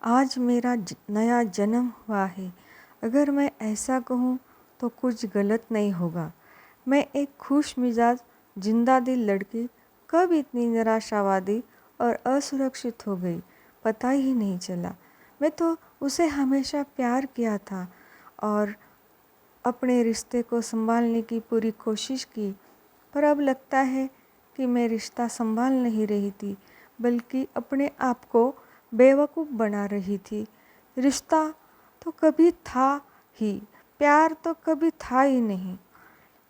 आज मेरा नया जन्म हुआ है। अगर मैं ऐसा कहूँ तो कुछ गलत नहीं होगा। मैं एक खुश मिजाज जिंदा दिल लड़की कब इतनी निराशावादी और असुरक्षित हो गई, पता ही नहीं चला। मैं तो उसे हमेशा प्यार किया था और अपने रिश्ते को संभालने की पूरी कोशिश की, पर अब लगता है कि मैं रिश्ता संभाल नहीं रही थी, बल्कि अपने आप को बेवकूफ़ बना रही थी। रिश्ता तो कभी था ही, प्यार तो कभी था ही नहीं।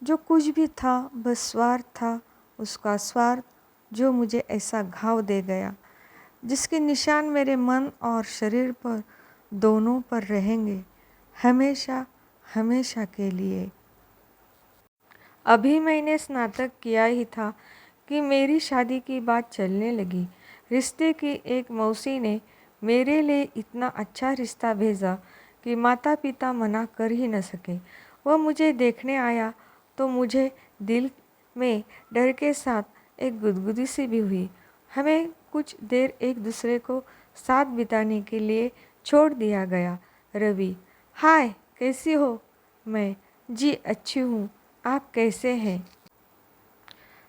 जो कुछ भी था बस स्वार्थ था, उसका स्वार्थ जो मुझे ऐसा घाव दे गया, जिसके निशान मेरे मन और शरीर पर दोनों पर रहेंगे, हमेशा हमेशा के लिए। अभी मैंने स्नातक किया ही था कि मेरी शादी की बात चलने लगी। रिश्ते की एक मौसी ने मेरे लिए इतना अच्छा रिश्ता भेजा कि माता पिता मना कर ही न सके। वह मुझे देखने आया तो मुझे दिल में डर के साथ एक गुदगुदी सी भी हुई। हमें कुछ देर एक दूसरे को साथ बिताने के लिए छोड़ दिया गया। रवि: हाय, कैसी हो? मैं: जी अच्छी हूँ, आप कैसे हैं?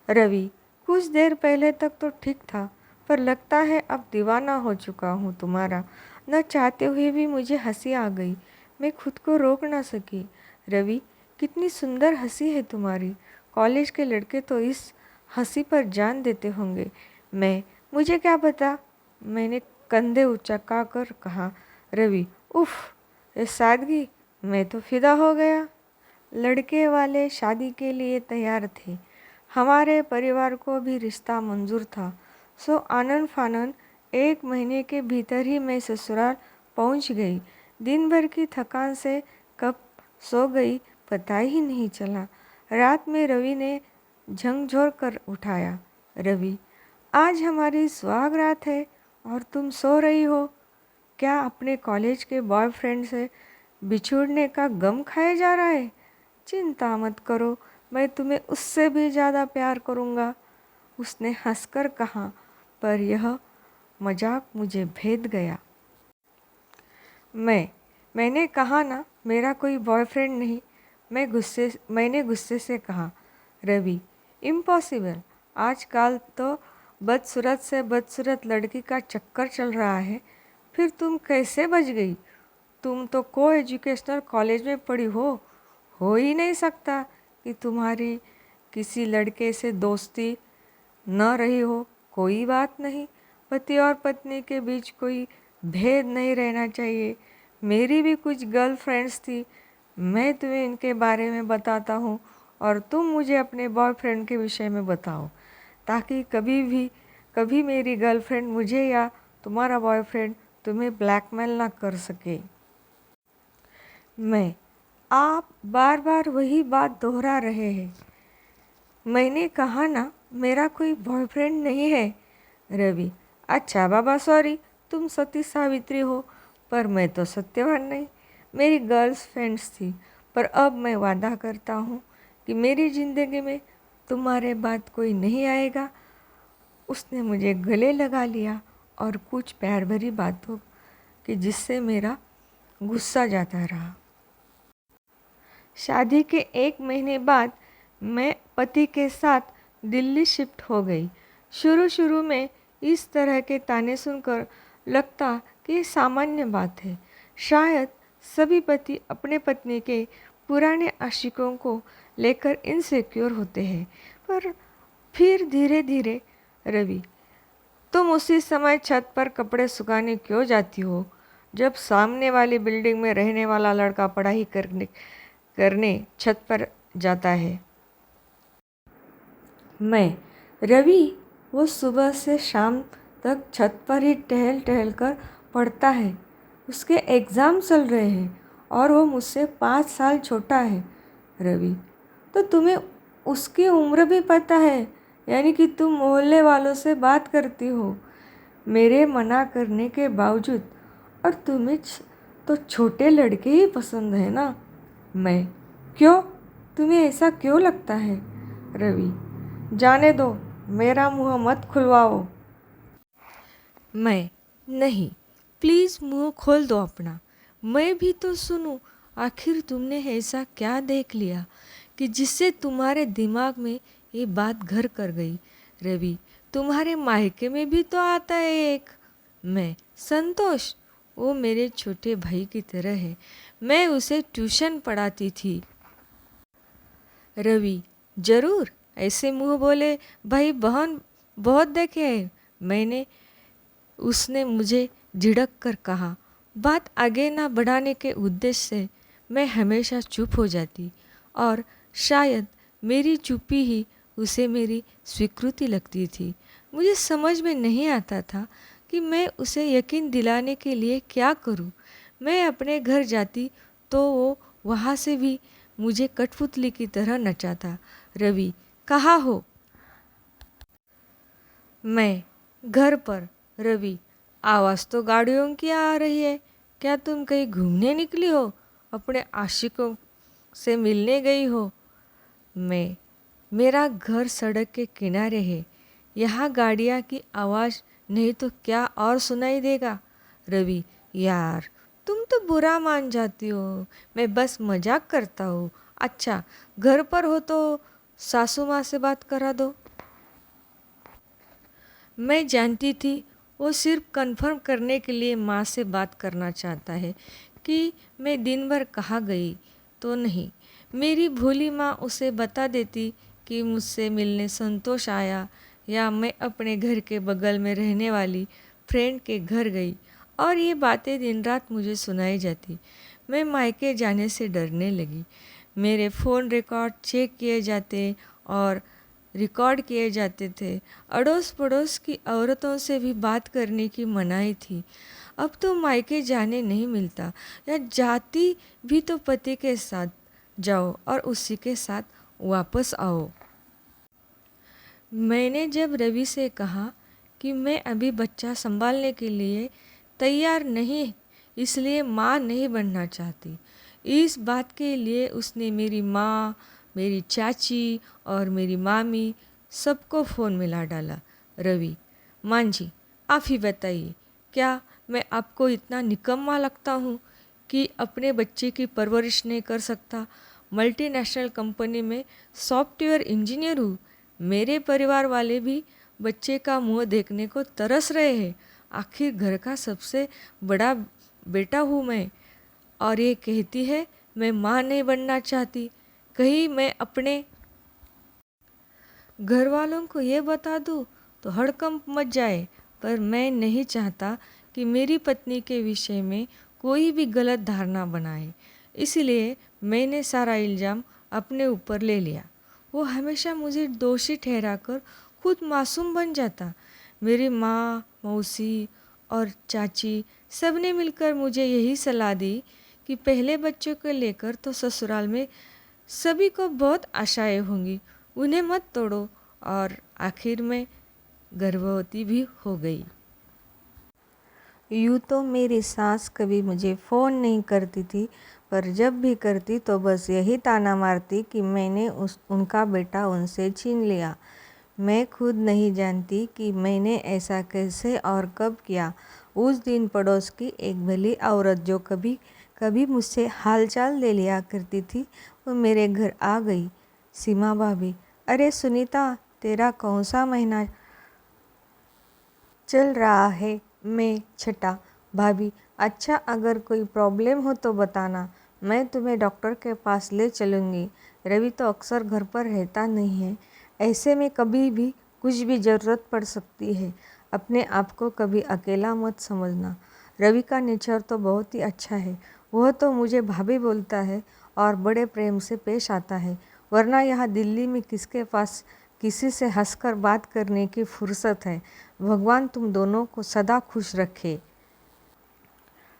रवि: कुछ देर पहले तक तो ठीक था, पर लगता है अब दीवाना हो चुका हूँ तुम्हारा। न चाहते हुए भी मुझे हंसी आ गई, मैं खुद को रोक ना सकी। रवि: कितनी सुंदर हंसी है तुम्हारी, कॉलेज के लड़के तो इस हंसी पर जान देते होंगे। मैं: मुझे क्या पता, मैंने कंधे उचका कर कहा। रवि: उफ, ये सादगी, मैं तो फिदा हो गया। लड़के वाले शादी के लिए तैयार थे, हमारे परिवार को भी रिश्ता मंजूर था। सो आनन फानन 1 महीने के भीतर ही मैं ससुराल पहुंच गई। दिन भर की थकान से कब सो गई पता ही नहीं चला। रात में रवि ने झकझोर कर उठाया। रवि: आज हमारी सुहाग रात है और तुम सो रही हो? क्या अपने कॉलेज के बॉयफ्रेंड से बिछुड़ने का गम खाया जा रहा है? चिंता मत करो, मैं तुम्हें उससे भी ज़्यादा प्यार करूँगा, उसने हंसकर कहा। पर यह मजाक मुझे भेद गया। मैंने कहा ना, मेरा कोई बॉयफ्रेंड नहीं। मैंने गुस्से से कहा। रवि: इम्पॉसिबल, आजकल तो बदसूरत से बदसूरत लड़की का चक्कर चल रहा है, फिर तुम कैसे बच गई? तुम तो को एजुकेशनल कॉलेज में पढ़ी हो ही नहीं सकता कि तुम्हारी किसी लड़के से दोस्ती न रही हो। कोई बात नहीं, पति और पत्नी के बीच कोई भेद नहीं रहना चाहिए। मेरी भी कुछ गर्लफ्रेंड्स थी, मैं तुम्हें इनके बारे में बताता हूँ और तुम मुझे अपने बॉयफ्रेंड के विषय में बताओ, ताकि कभी मेरी गर्लफ्रेंड मुझे या तुम्हारा बॉयफ्रेंड तुम्हें ब्लैकमेल ना कर सके। मैं: आप बार बार वही बात दोहरा रहे हैं। मैंने कहा ना, मेरा कोई बॉयफ्रेंड नहीं है। रवि: अच्छा बाबा, सॉरी, तुम सती सावित्री हो, पर मैं तो सत्यवान नहीं। मेरी गर्ल्स फ्रेंड्स थी, पर अब मैं वादा करता हूँ कि मेरी ज़िंदगी में तुम्हारे बाद कोई नहीं आएगा। उसने मुझे गले लगा लिया और कुछ प्यार भरी बातों कि जिससे मेरा गुस्सा जाता रहा। शादी के 1 महीने बाद मैं पति के साथ दिल्ली शिफ्ट हो गई। शुरू में इस तरह के ताने सुनकर लगता कि ये सामान्य बात है। शायद सभी पति अपने पत्नी के पुराने आशिकों को लेकर इनसिक्योर होते हैं, पर फिर धीरे धीरे। रवि: तुम उसी समय छत पर कपड़े सुखाने क्यों जाती हो जब सामने वाली बिल्डिंग में रहने वाला लड़का पढ़ाई करने छत पर जाता है? मैं: रवि, वो सुबह से शाम तक छत पर ही टहल टहल कर पढ़ता है। उसके एग्ज़ाम चल रहे हैं और वो मुझसे 5 साल छोटा है। रवि: तो तुम्हें उसकी उम्र भी पता है, यानी कि तुम मोहल्ले वालों से बात करती हो मेरे मना करने के बावजूद, और तुम्हें तो छोटे लड़के ही पसंद है ना? मैं: क्यों, तुम्हें ऐसा क्यों लगता है? रवि: जाने दो, मेरा मुंह मत खुलवाओ। मैं: नहीं, प्लीज़ मुंह खोल दो अपना, मैं भी तो सुनूं। आखिर तुमने ऐसा क्या देख लिया कि जिससे तुम्हारे दिमाग में ये बात घर कर गई? रवि, तुम्हारे मायके में भी तो आता है एक। मैं, संतोष, वो मेरे छोटे भाई की तरह है, मैं उसे ट्यूशन पढ़ाती थी। रवि, जरूर, ऐसे मुंह बोले भाई बहन बहुत देखे हैं मैंने, उसने मुझे झिड़क कर कहा। बात आगे ना बढ़ाने के उद्देश्य से मैं हमेशा चुप हो जाती और शायद मेरी चुप्पी ही उसे मेरी स्वीकृति लगती थी। मुझे समझ में नहीं आता था कि मैं उसे यकीन दिलाने के लिए क्या करूं। मैं अपने घर जाती तो वो वहाँ से भी मुझे कठपुतली की तरह नचाता। रवि, कहाँ हो? मैं, घर पर। रवि, आवाज़ तो गाड़ियों की आ रही है, क्या तुम कहीं घूमने निकली हो? अपने आशिकों से मिलने गई हो? मैं, मेरा घर सड़क के किनारे है, यहाँ गाड़ियाँ की आवाज़ नहीं तो क्या और सुनाई देगा? रवि, यार तुम तो बुरा मान जाती हो, मैं बस मजाक करता हूँ। अच्छा, घर पर हो तो सासू माँ से बात करा दो। मैं जानती थी वो सिर्फ कन्फर्म करने के लिए माँ से बात करना चाहता है कि मैं दिन भर कहाँ गई तो नहीं। मेरी भोली माँ उसे बता देती कि मुझसे मिलने संतोष आया या मैं अपने घर के बगल में रहने वाली फ्रेंड के घर गई, और ये बातें दिन रात मुझे सुनाई जाती। मैं मायके जाने से डरने लगी। मेरे फ़ोन रिकॉर्ड चेक किए जाते और रिकॉर्ड किए जाते थे। अड़ोस पड़ोस की औरतों से भी बात करने की मनाही थी। अब तो मायके जाने नहीं मिलता, या जाती भी तो पति के साथ जाओ और उसी के साथ वापस आओ। मैंने जब रवि से कहा कि मैं अभी बच्चा संभालने के लिए तैयार नहीं, इसलिए माँ नहीं बनना चाहती, इस बात के लिए उसने मेरी माँ, मेरी चाची और मेरी मामी सबको फ़ोन मिला डाला। रवि, माँ जी, आप ही बताइए, क्या मैं आपको इतना निकम्मा लगता हूँ कि अपने बच्चे की परवरिश नहीं कर सकता? मल्टीनेशनल कंपनी में सॉफ्टवेयर इंजीनियर हूँ। मेरे परिवार वाले भी बच्चे का मुंह देखने को तरस रहे हैं। आखिर घर का सबसे बड़ा बेटा हूँ मैं, और ये कहती है मैं माँ नहीं बनना चाहती। कहीं मैं अपने घर वालों को ये बता दूँ तो हड़कंप मच जाए, पर मैं नहीं चाहता कि मेरी पत्नी के विषय में कोई भी गलत धारणा बनाए, इसलिए मैंने सारा इल्ज़ाम अपने ऊपर ले लिया। वो हमेशा मुझे दोषी ठहराकर खुद मासूम बन जाता। मेरी माँ, मौसी और चाची सब ने मिलकर मुझे यही सलाह दी कि पहले बच्चों को लेकर तो ससुराल में सभी को बहुत आशाएं होंगी, उन्हें मत तोड़ो, और आखिर में गर्भवती भी हो गई। यूँ तो मेरी सास कभी मुझे फ़ोन नहीं करती थी, पर जब भी करती तो बस यही ताना मारती कि मैंने उनका बेटा उनसे छीन लिया। मैं खुद नहीं जानती कि मैंने ऐसा कैसे और कब किया। उस दिन पड़ोस की एक भली औरत जो कभी कभी मुझसे हालचाल ले लिया करती थी, वो मेरे घर आ गई। सीमा भाभी, अरे सुनीता, तेरा कौन सा महीना चल रहा है? मैं, छठा। भाभी, अच्छा, अगर कोई प्रॉब्लम हो तो बताना, मैं तुम्हें डॉक्टर के पास ले चलूँगी। रवि तो अक्सर घर पर रहता नहीं है, ऐसे में कभी भी कुछ भी ज़रूरत पड़ सकती है। अपने आप को कभी अकेला मत समझना। रवि का नेचर तो बहुत ही अच्छा है, वह तो मुझे भाभी बोलता है और बड़े प्रेम से पेश आता है, वरना यहाँ दिल्ली में किसके पास किसी से हंसकर बात करने की फुर्सत है। भगवान तुम दोनों को सदा खुश रखे।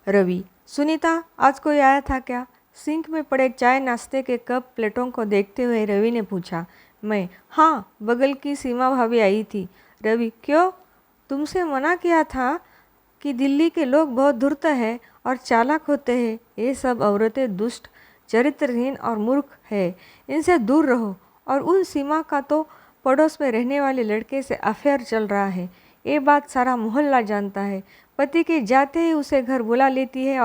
रवि, सुनीता, आज कोई आया था क्या? सिंक में पड़े चाय नाश्ते के कप प्लेटों को देखते हुए रवि ने पूछा। मैं, हाँ, बगल की सीमा भाभी आई थी। रवि, क्यों? तुमसे मना किया था कि दिल्ली के लोग बहुत धूर्त हैं और चालाक होते हैं। ये सब औरतें दुष्ट, चरित्रहीन और मूर्ख है, इनसे दूर रहो। और उन सीमा का तो पड़ोस में रहने वाले लड़के से अफेयर चल रहा है, ये बात सारा मोहल्ला जानता है। पति के जाते ही उसे घर बुला लेती है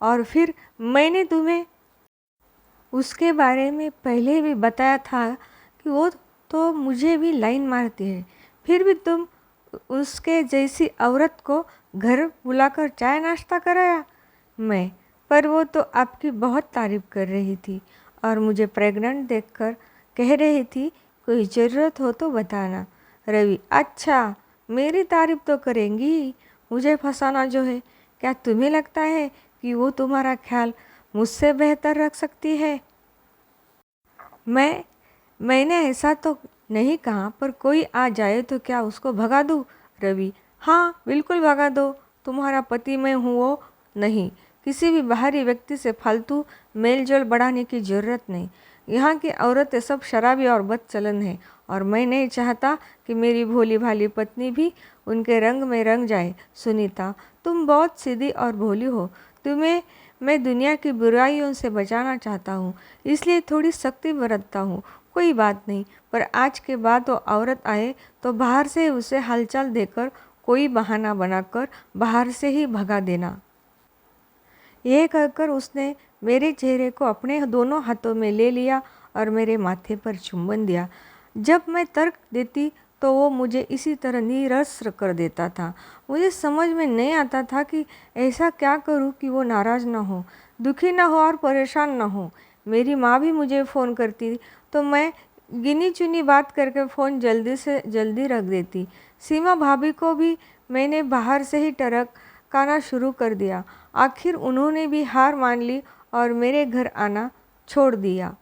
और फिर मैंने तुम्हें उसके बारे में पहले भी बताया था कि वो तो मुझे भी लाइन मारती है, फिर भी तुम उसके जैसी औरत को घर बुलाकर चाय नाश्ता कराया। मैं, पर वो तो आपकी बहुत तारीफ कर रही थी और मुझे प्रेग्नेंट देखकर कह रही थी कोई ज़रूरत हो तो बताना। रवि, अच्छा, मेरी तारीफ तो करेंगी ही, मुझे फंसाना जो है। क्या तुम्हें लगता है कि वो तुम्हारा ख्याल मुझसे बेहतर रख सकती है? मैंने ऐसा तो नहीं कहा, पर कोई आ जाए तो क्या उसको भगा दूँ? रवि, हाँ बिल्कुल भगा दो। तुम्हारा पति मैं हूँ, वो नहीं। किसी भी बाहरी व्यक्ति से फालतू मेलजोल बढ़ाने की ज़रूरत नहीं। यहाँ की औरतें सब शराबी और बदचलन हैं और मैं नहीं चाहता कि मेरी भोली भाली पत्नी भी उनके रंग में रंग जाए। सुनीता, तुम बहुत सीधी और भोली हो। तुम्हें मैं दुनिया की बुराइयों से बचाना चाहता हूँ, इसलिए थोड़ी सख्ती बरतता हूँ। कोई बात नहीं, पर आज के बाद वो औरत आए तो बाहर से उसे हलचल देकर कोई बहाना बनाकर बाहर से ही भगा देना। यह कहकर उसने मेरे चेहरे को अपने दोनों हाथों में ले लिया और मेरे माथे पर चुंबन दिया। जब मैं तर्क देती तो वो मुझे इसी तरह निरस्त्र कर देता था। मुझे समझ में नहीं आता था कि ऐसा क्या करूं कि वो नाराज़ ना हो, दुखी ना हो और परेशान ना हो। मेरी माँ भी मुझे फ़ोन करती तो मैं गिनी चुनी बात करके फ़ोन जल्दी से जल्दी रख देती। सीमा भाभी को भी मैंने बाहर से ही टरकाना शुरू कर दिया। आखिर उन्होंने भी हार मान ली और मेरे घर आना छोड़ दिया।